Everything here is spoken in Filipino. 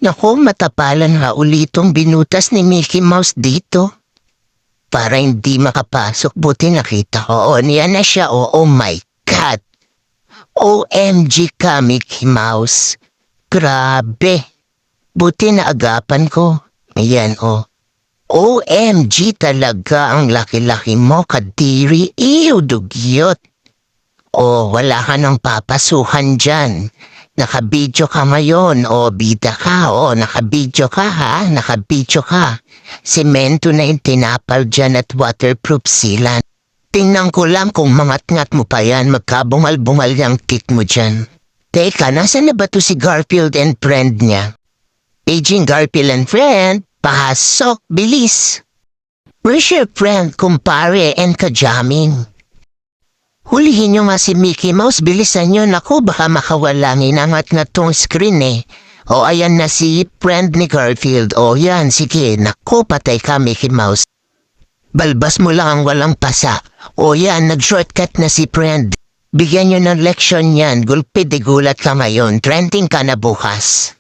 Naku, matapalan nga ulitong binutas ni Mickey Mouse dito. Para hindi makapasok, buti nakita ko. O, niyan na siya. Oh my God. OMG ka, Mickey Mouse. Grabe. Buti na agapan ko. Ayan, oh. OMG talaga, ang laki-laki mo, kadiri. Ew, dugyot. O, wala ka nang papasuhan dyan. Nakabidyo ka ngayon, o bida ka, o nakabidyo ka ha, nakabidyo ka. Semento na yung tinapal dyan at waterproof sealant. Tingnan ko lang kung mangat-ngat mo pa yan, magkabungal-bungal yung tit mo dyan. Teka, nasan na ba to si Garfield and friend niya? Aging Garfield and friend, pasok, bilis. Where's your friend, kumpare, and kajaming? Hulihin nyo nga si Mickey Mouse, bilisan nyo. Naku, baka makawala inangat na tong screen eh. O ayan na si friend ni Garfield. O yan, sige, naku, patay ka Mickey Mouse. Balbas mo lang ang walang pasa. O yan, nag-shortcut na si friend. Bigyan nyo ng leksyon yan, gulpi de gulat ka ngayon, trending ka na bukas.